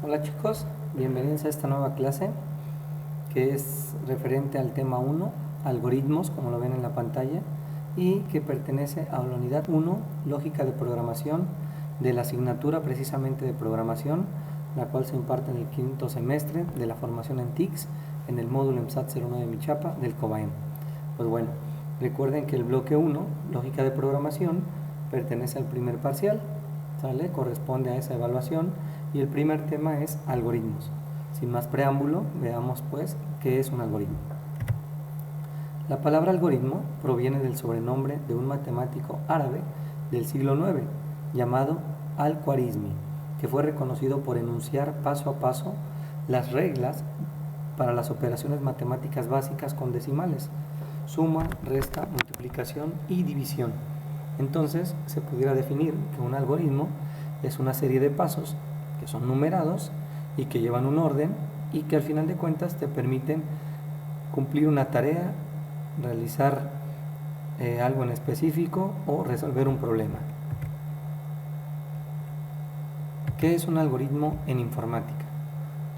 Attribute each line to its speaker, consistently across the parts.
Speaker 1: Hola chicos, bienvenidos a esta nueva clase que es referente al tema 1, algoritmos, como lo ven en la pantalla, y que pertenece a la unidad 1, lógica de programación, de la asignatura precisamente de programación, la cual se imparte en el quinto semestre de la formación en TICS, en el módulo EMSAT 09 de Michapa del COBAEM. Pues bueno, recuerden que el bloque 1, lógica de programación, pertenece al primer parcial, ¿sale? Corresponde a esa evaluación y el primer tema es algoritmos. Sin más preámbulo, veamos pues qué es un algoritmo. La palabra algoritmo proviene del sobrenombre de un matemático árabe del siglo IX llamado Al-Khwarizmi, que fue reconocido por enunciar paso a paso las reglas para las operaciones matemáticas básicas con decimales: suma, resta, multiplicación y división. Entonces se pudiera definir que un algoritmo es una serie de pasos que son numerados y que llevan un orden y que al final de cuentas te permiten cumplir una tarea, realizar algo en específico o resolver un problema. ¿Qué es un algoritmo en informática?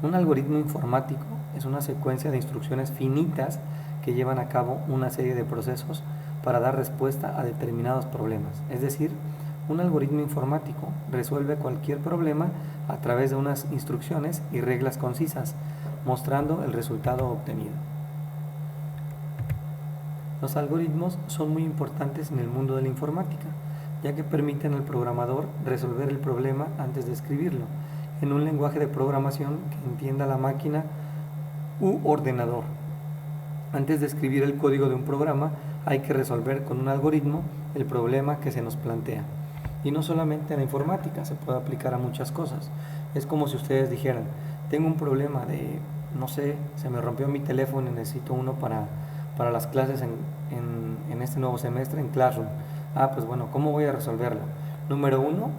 Speaker 1: Un algoritmo informático es una secuencia de instrucciones finitas que llevan a cabo una serie de procesos para dar respuesta a determinados problemas. Es decir, un algoritmo informático resuelve cualquier problema a través de unas instrucciones y reglas concisas, mostrando el resultado obtenido. Los algoritmos son muy importantes en el mundo de la informática, ya que permiten al programador resolver el problema antes de escribirlo, en un lenguaje de programación que entienda la máquina u ordenador. Antes de escribir el código de un programa, hay que resolver con un algoritmo el problema que se nos plantea. Y no solamente en la informática, se puede aplicar a muchas cosas. Es como si ustedes dijeran, tengo un problema de, no sé, se me rompió mi teléfono y necesito uno para las clases en este nuevo semestre en Classroom. Pues bueno, ¿cómo voy a resolverlo? Número 1,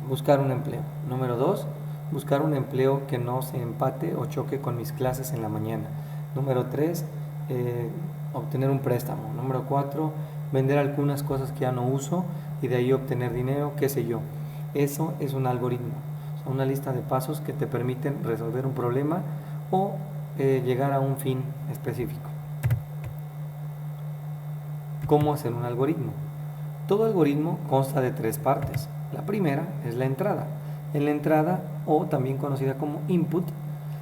Speaker 1: buscar un empleo. Número 2, buscar un empleo que no se empate o choque con mis clases en la mañana. Número 3, obtener un préstamo. Número 4, vender algunas cosas que ya no uso y de ahí obtener dinero, qué sé yo. Eso es un algoritmo, son una lista de pasos que te permiten resolver un problema o llegar a un fin específico. ¿Cómo hacer un algoritmo? Todo algoritmo consta de 3 partes. La primera es la entrada. En la entrada, o también conocida como input,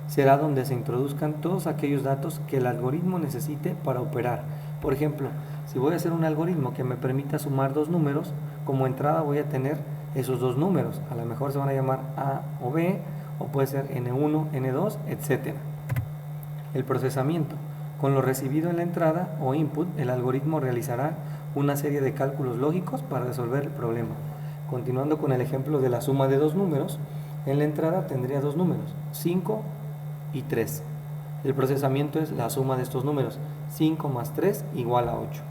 Speaker 1: será donde se introduzcan todos aquellos datos que el algoritmo necesite para operar. Por ejemplo, si voy a hacer un algoritmo que me permita sumar 2 números, como entrada voy a tener esos 2 números. A lo mejor se van a llamar A o B, o puede ser N1, N2, etc. El procesamiento. Con lo recibido en la entrada o input, el algoritmo realizará una serie de cálculos lógicos para resolver el problema. Continuando con el ejemplo de la suma de 2 números, en la entrada tendría 2 números, 5 y 3. El procesamiento es la suma de estos números, 5 más 3 igual a 8.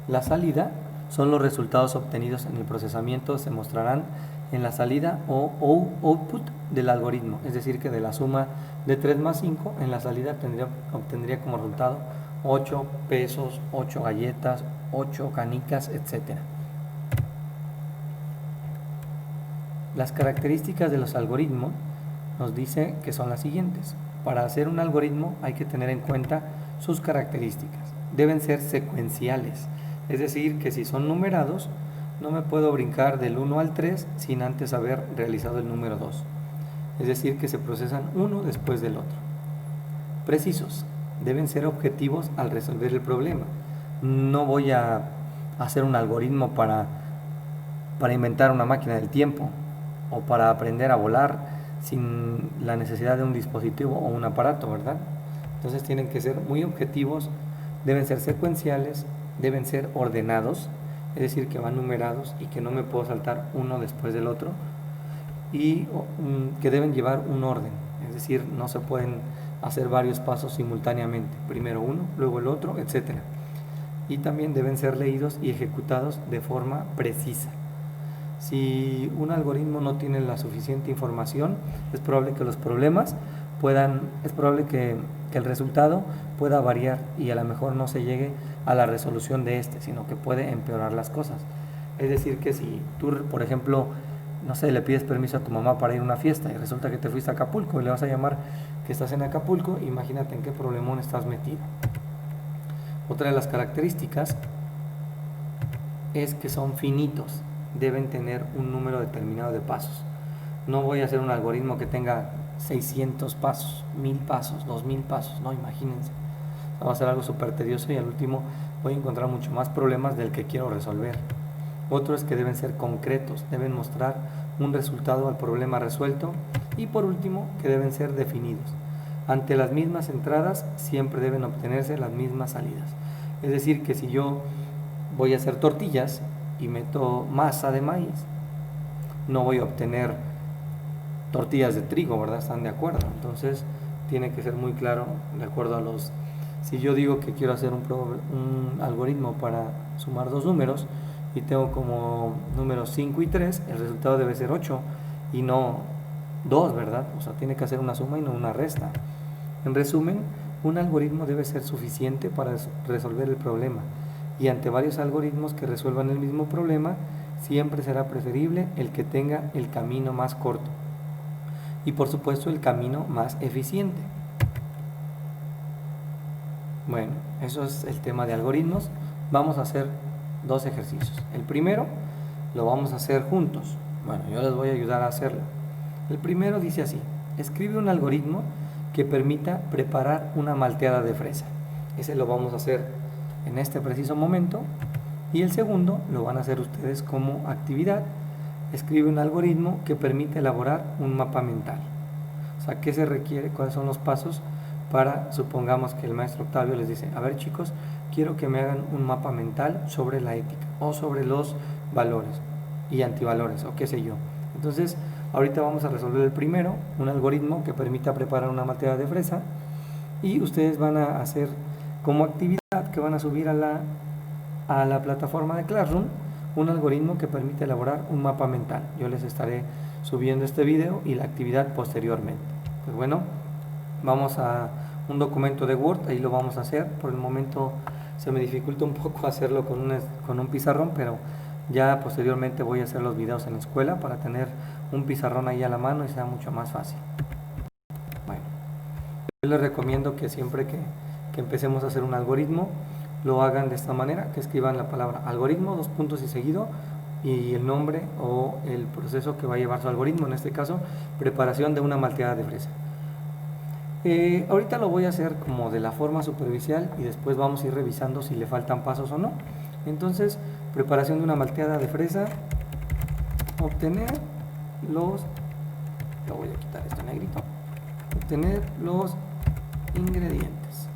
Speaker 1: La salida son los resultados obtenidos en el procesamiento, se mostrarán en la salida o output del algoritmo, es decir que de la suma de 3 más 5 en la salida obtendría como resultado 8 pesos, 8 galletas, 8 canicas, etc. Las características de los algoritmos nos dice que son las siguientes. Para hacer un algoritmo hay que tener en cuenta sus características. Deben ser secuenciales, es decir que si son numerados, no me puedo brincar del 1 al 3 sin antes haber realizado el número 2. Es decir que se procesan uno después del otro. Precisos. Deben ser objetivos al resolver el problema. No voy a hacer un algoritmo para inventar una máquina del tiempo o para aprender a volar sin la necesidad de un dispositivo o un aparato, ¿verdad? Entonces tienen que ser muy objetivos, deben ser secuenciales, deben ser ordenados, es decir que van numerados y que no me puedo saltar uno después del otro, y que deben llevar un orden, es decir, no se pueden hacer varios pasos simultáneamente, primero uno, luego el otro, etc. Y también deben ser leídos y ejecutados de forma precisa. Si un algoritmo no tiene la suficiente información, es probable que los problemas es probable que el resultado pueda variar y a lo mejor no se llegue a la resolución de este, sino que puede empeorar las cosas. Es decir, que si tú, por ejemplo, no sé, le pides permiso a tu mamá para ir a una fiesta y resulta que te fuiste a Acapulco y le vas a llamar que estás en Acapulco, imagínate en qué problemón estás metido. Otra de las características es que son finitos, deben tener un número determinado de pasos. No voy a hacer un algoritmo que tenga 600 pasos, 1000 pasos, 2000 pasos, no, imagínense. Va a ser algo súper tedioso y al último voy a encontrar mucho más problemas del que quiero resolver. Otro es que deben ser concretos, deben mostrar un resultado al problema resuelto. Y por último, que deben ser definidos. Ante las mismas entradas siempre deben obtenerse las mismas salidas. Es decir, que si yo voy a hacer tortillas y meto masa de maíz, no voy a obtener tortillas de trigo, ¿verdad? ¿Están de acuerdo? Entonces tiene que ser muy claro, de acuerdo a los... Si yo digo que quiero hacer un algoritmo para sumar dos números y tengo como números 5 y 3, el resultado debe ser 8 y no 2, ¿verdad? O sea, tiene que hacer una suma y no una resta. En resumen, un algoritmo debe ser suficiente para resolver el problema, y ante varios algoritmos que resuelvan el mismo problema, siempre será preferible el que tenga el camino más corto y por supuesto el camino más eficiente. Bueno, eso es el tema de algoritmos. Vamos a hacer dos ejercicios. El primero lo vamos a hacer juntos. Bueno, yo les voy a ayudar a hacerlo. El primero dice así: escribe un algoritmo que permita preparar una malteada de fresa. Ese lo vamos a hacer en este preciso momento. Y el segundo lo van a hacer ustedes como actividad. Escribe un algoritmo que permite elaborar un mapa mental. O sea, ¿qué se requiere? ¿Cuáles son los pasos para, supongamos que el maestro Octavio les dice: a ver, chicos, quiero que me hagan un mapa mental sobre la ética o sobre los valores y antivalores o qué sé yo? Entonces, ahorita vamos a resolver el primero, un algoritmo que permita preparar una malteada de fresa, y ustedes van a hacer como actividad que van a subir a la plataforma de Classroom un algoritmo que permite elaborar un mapa mental. Yo les estaré subiendo este video y la actividad posteriormente. Pues bueno, vamos a un documento de Word, ahí lo vamos a hacer. Por el momento se me dificulta un poco hacerlo con un pizarrón, pero ya posteriormente voy a hacer los videos en la escuela para tener un pizarrón ahí a la mano y sea mucho más fácil. Bueno, yo les recomiendo que siempre que empecemos a hacer un algoritmo, lo hagan de esta manera, que escriban la palabra algoritmo, 2 puntos y seguido, y el nombre o el proceso que va a llevar su algoritmo, en este caso, preparación de una malteada de fresa. Ahorita lo voy a hacer como de la forma superficial y después vamos a ir revisando si le faltan pasos o no. Entonces, preparación de una malteada de fresa, obtener los, lo voy a quitar esto negrito, obtener los ingredientes.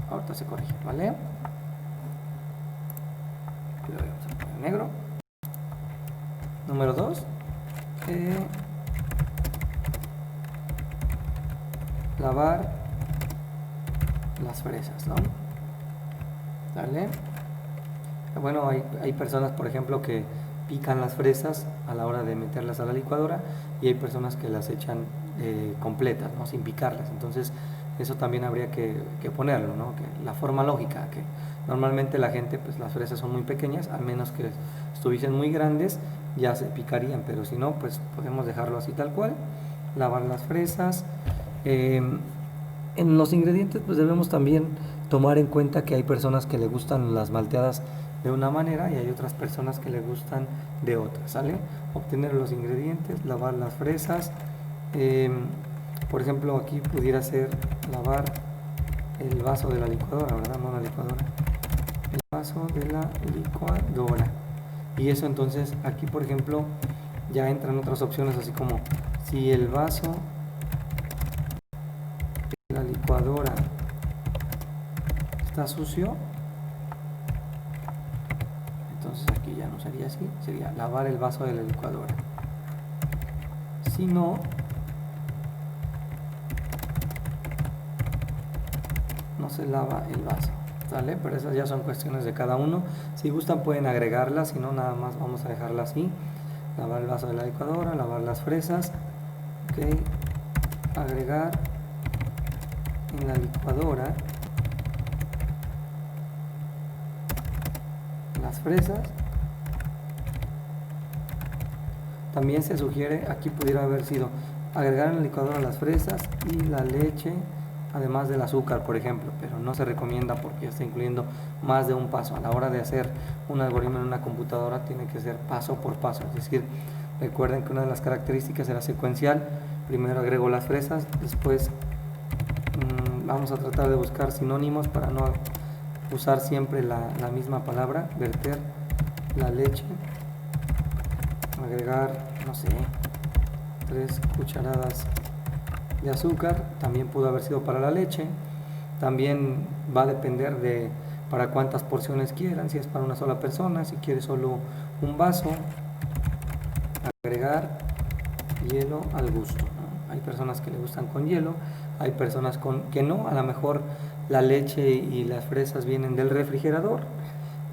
Speaker 1: Ahorita se corrige, ¿vale? Lo vamos a poner negro. Número 2, lavar las fresas, ¿no? ¿Vale? Bueno, hay personas, por ejemplo, que pican las fresas a la hora de meterlas a la licuadora, y hay personas que las echan completas, ¿no? Sin picarlas. Entonces, eso también habría que ponerlo, ¿no? Que la forma lógica, que normalmente la gente, pues las fresas son muy pequeñas, a menos que estuviesen muy grandes, ya se picarían, pero si no, pues podemos dejarlo así tal cual. Lavar las fresas. En los ingredientes, pues debemos también tomar en cuenta que hay personas que le gustan las malteadas de una manera y hay otras personas que le gustan de otra, ¿sale? Obtener los ingredientes, lavar las fresas. Por ejemplo, aquí pudiera ser lavar el vaso de la licuadora, ¿verdad? No la licuadora. El vaso de la licuadora. Y eso, entonces, aquí, por ejemplo, ya entran otras opciones, así como si el vaso de la licuadora está sucio, entonces aquí ya no sería así, sería lavar el vaso de la licuadora. Si no, no se lava el vaso, ¿sale? Pero esas ya son cuestiones de cada uno. Si gustan pueden agregarlas, si no, nada más vamos a dejarla así. Lavar el vaso de la licuadora, lavar las fresas, ok, agregar en la licuadora las fresas También se sugiere, aquí pudiera haber sido agregar en la licuadora las fresas y la leche, además del azúcar, por ejemplo, pero no se recomienda porque está incluyendo más de un paso. A la hora de hacer un algoritmo en una computadora tiene que ser paso por paso, es decir, recuerden que una de las características era secuencial. Primero agrego las fresas, después vamos a tratar de buscar sinónimos para no usar siempre la misma palabra. Verter la leche, agregar, no sé, 3 cucharadas de azúcar. También pudo haber sido para la leche. También va a depender de para cuántas porciones quieran, si es para una sola persona, si quiere solo un vaso. Agregar hielo al gusto, ¿no? Hay personas que le gustan con hielo, hay personas que no. A lo mejor la leche y las fresas vienen del refrigerador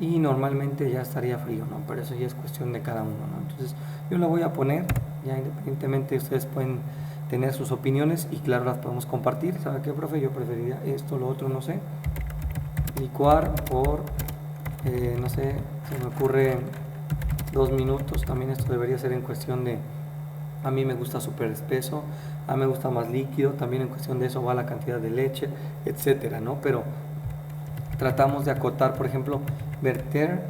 Speaker 1: y normalmente ya estaría frío, ¿no? Pero eso ya es cuestión de cada uno, ¿no? Entonces yo lo voy a poner, ya independientemente ustedes pueden tener sus opiniones y claro, las podemos compartir. ¿Sabe qué, profe? Yo preferiría esto, lo otro, no sé. Licuar por, no sé, se me ocurre 2 minutos. También esto debería ser en cuestión de, a mí me gusta súper espeso, a mí me gusta más líquido, también en cuestión de eso va la cantidad de leche, etcétera, ¿no? Pero tratamos de acotar, por ejemplo, verter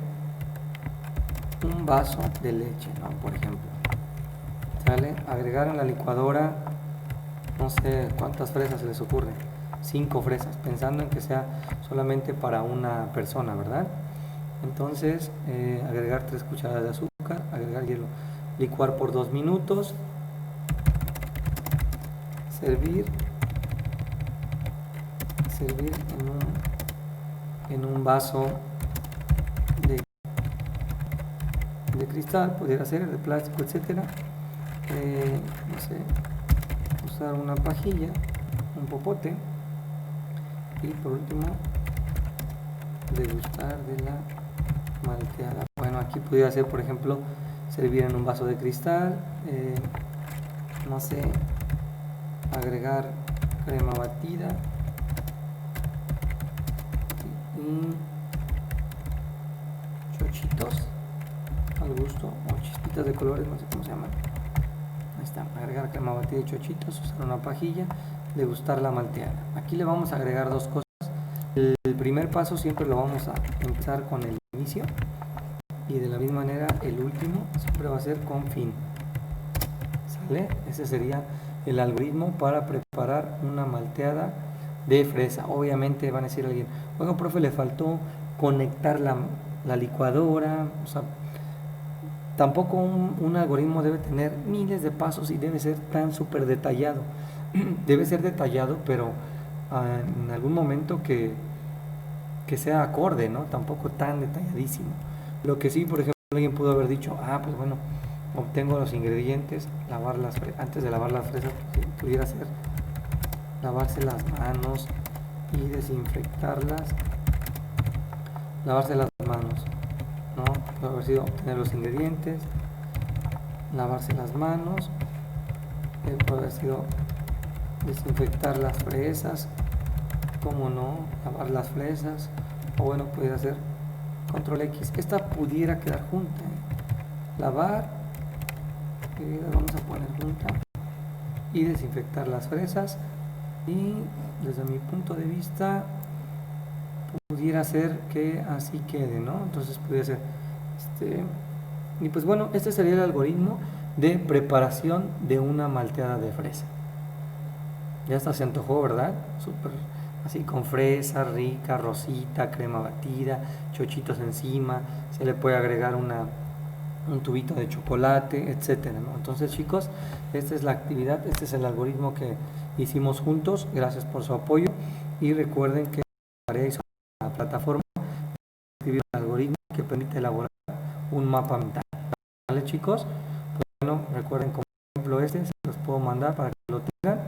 Speaker 1: un vaso de leche, ¿no? Por ejemplo, ¿sale? Agregar en la licuadora, no sé cuántas fresas se les ocurre, 5 fresas, pensando en que sea solamente para una persona, ¿verdad? Entonces, agregar 3 cucharadas de azúcar, agregar hielo, licuar por 2 minutos, servir en un vaso de cristal, pudiera ser de plástico, etcétera. No sé, usar una pajilla, un popote, y por último degustar de la malteada. Bueno, aquí pudiera ser, por ejemplo, servir en un vaso de cristal, no sé, agregar crema batida y chochitos al gusto, o chispitas de colores, no sé cómo se llaman. Ahí está, agregar crema batida y chochitos, usar una pajilla, degustar la malteada. Aquí le vamos a agregar 2 cosas. El primer paso siempre lo vamos a empezar con el inicio y de la misma manera el último siempre va a ser con fin. ¿Sale? Ese sería el algoritmo para preparar una malteada de fresa. Obviamente van a decir a alguien, bueno, profe, le faltó conectar la licuadora. O sea, tampoco un algoritmo debe tener miles de pasos y debe ser tan súper detallado. Debe ser detallado, pero en algún momento que sea acorde, ¿no? Tampoco tan detalladísimo. Lo que sí, por ejemplo, alguien pudo haber dicho, pues bueno, obtengo los ingredientes, antes de lavar las fresas, pudiera ser lavarse las manos y desinfectarlas. Lavarse las manos, ¿no? Puede haber sido obtener los ingredientes, lavarse las manos, puede haber sido desinfectar las fresas, como no, lavar las fresas, o bueno, pudiera ser control X. Esta pudiera quedar junta, lavar, la vamos a poner junta, y desinfectar las fresas. Y desde mi punto de vista pudiera ser que así quede, ¿no? Entonces pudiera ser y pues bueno, este sería el algoritmo de preparación de una malteada de fresa. Ya hasta se antojó, ¿verdad? Súper así, con fresa rica, rosita, crema batida, chochitos encima, se le puede agregar un tubito de chocolate, etcétera, ¿no? Entonces, chicos, esta es la actividad, este es el algoritmo que hicimos juntos. Gracias por su apoyo y recuerden que la plataforma escribir un algoritmo que permite elaborar un mapa mental. ¿Vale, chicos? Pues bueno, recuerden, como ejemplo se los puedo mandar para que lo tengan,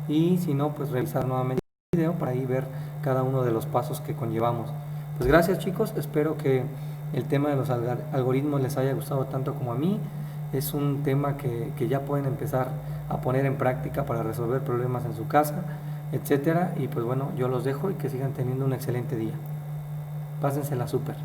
Speaker 1: y si no, pues revisar nuevamente el video para ahí ver cada uno de los pasos que conllevamos. Pues gracias, chicos, espero que el tema de los algoritmos les haya gustado tanto como a mí. Es un tema que ya pueden empezar a poner en práctica para resolver problemas en su casa, etcétera. Y pues bueno, yo los dejo y que sigan teniendo un excelente día. Pásensela súper.